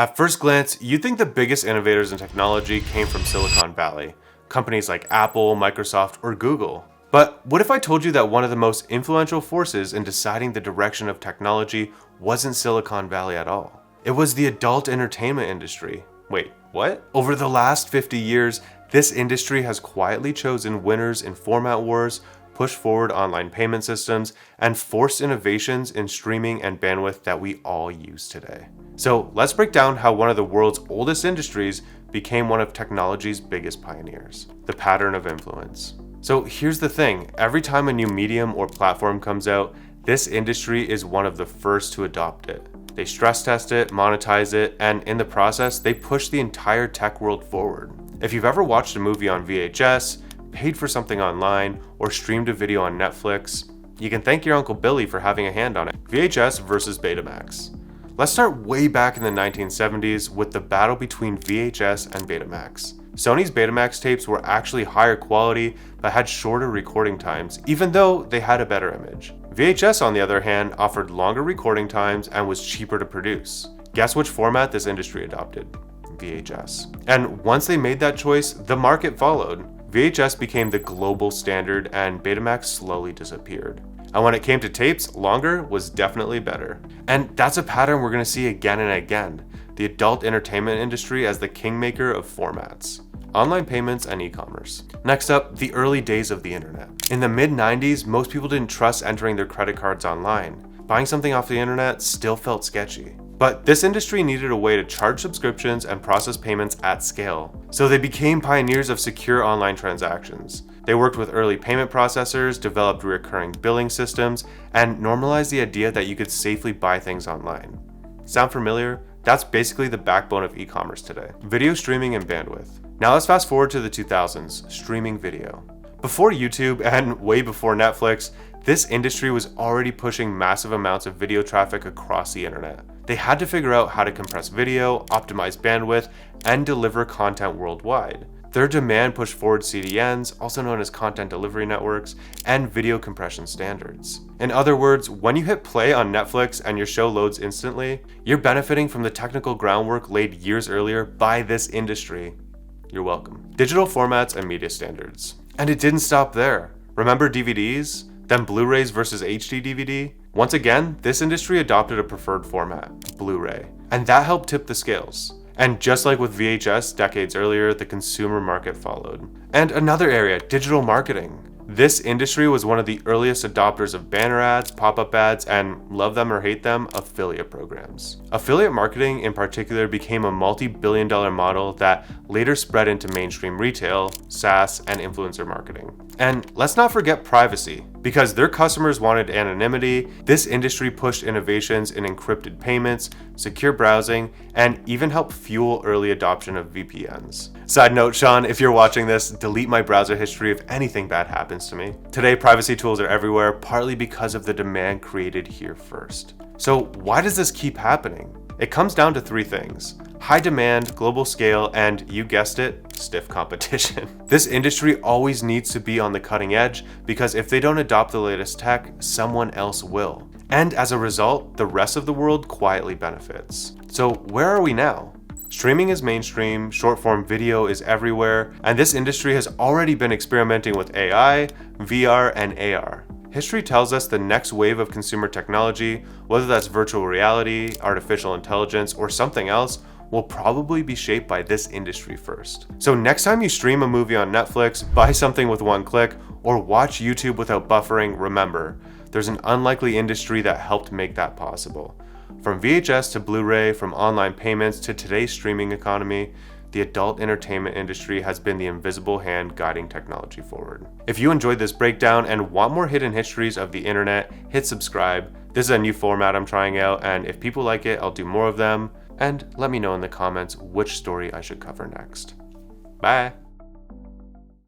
At first glance, you'd think the biggest innovators in technology came from Silicon Valley, companies like Apple, Microsoft, or Google. But what if I told you that one of the most influential forces in deciding the direction of technology wasn't Silicon Valley at all? It was the adult entertainment industry. Wait, what? Over the last 50 years, this industry has quietly chosen winners in format wars, pushed forward online payment systems, and forced innovations in streaming and bandwidth that we all use today. So let's break down how one of the world's oldest industries became one of technology's biggest pioneers: the pattern of influence. So here's the thing, every time a new medium or platform comes out, this industry is one of the first to adopt it. They stress test it, monetize it, and in the process, they push the entire tech world forward. If you've ever watched a movie on VHS, paid for something online, or streamed a video on Netflix, you can thank your Uncle Billy for having a hand on it. VHS versus Betamax. Let's start way back in the 1970s with the battle between VHS and Betamax. Sony's Betamax tapes were actually higher quality but had shorter recording times, even though they had a better image. VHS, on the other hand, offered longer recording times and was cheaper to produce. Guess which format this industry adopted? VHS. And once they made that choice, the market followed. VHS became the global standard and Betamax slowly disappeared. And when it came to tapes, longer was definitely better. And that's a pattern we're going to see again and again. The adult entertainment industry as the kingmaker of formats. Online payments and e-commerce. Next up, the early days of the internet. In the mid-90s, most people didn't trust entering their credit cards online. Buying something off the internet still felt sketchy. But this industry needed a way to charge subscriptions and process payments at scale. So they became pioneers of secure online transactions. They worked with early payment processors, developed recurring billing systems, and normalized the idea that you could safely buy things online. Sound familiar? That's basically the backbone of e-commerce today. Video streaming and bandwidth. Now let's fast forward to the 2000s, streaming video. Before YouTube and way before Netflix, this industry was already pushing massive amounts of video traffic across the internet. They had to figure out how to compress video, optimize bandwidth, and deliver content worldwide. Their demand pushed forward CDNs, also known as content delivery networks, and video compression standards. In other words, when you hit play on Netflix and your show loads instantly, you're benefiting from the technical groundwork laid years earlier by this industry. You're welcome. Digital formats and media standards. And it didn't stop there. Remember DVDs? Then Blu-rays versus HD DVD? Once again, this industry adopted a preferred format, Blu-ray, and that helped tip the scales. And just like with VHS decades earlier, the consumer market followed. And another area, digital marketing. This industry was one of the earliest adopters of banner ads, pop-up ads, and love them or hate them, affiliate programs. Affiliate marketing in particular became a multi-billion-dollar model that later spread into mainstream retail, SaaS, and influencer marketing. And let's not forget privacy. Because their customers wanted anonymity, this industry pushed innovations in encrypted payments, secure browsing, and even helped fuel early adoption of VPNs. Side note, Sean, if you're watching this, delete my browser history if anything bad happens to me. Today, privacy tools are everywhere, partly because of the demand created here first. So why does this keep happening? It comes down to three things: high demand, global scale, and you guessed it, stiff competition. This industry always needs to be on the cutting edge because if they don't adopt the latest tech, someone else will. And as a result, the rest of the world quietly benefits. So where are we now? Streaming is mainstream, short-form video is everywhere, and this industry has already been experimenting with AI, VR, and AR. History tells us the next wave of consumer technology, whether that's virtual reality, artificial intelligence, or something else, will probably be shaped by this industry first. So next time you stream a movie on Netflix, buy something with one click, or watch YouTube without buffering, remember, there's an unlikely industry that helped make that possible. From VHS to Blu-ray, from online payments to today's streaming economy, the adult entertainment industry has been the invisible hand guiding technology forward. If you enjoyed this breakdown and want more hidden histories of the internet, hit subscribe. This is a new format I'm trying out, and if people like it, I'll do more of them. And let me know in the comments which story I should cover next. Bye!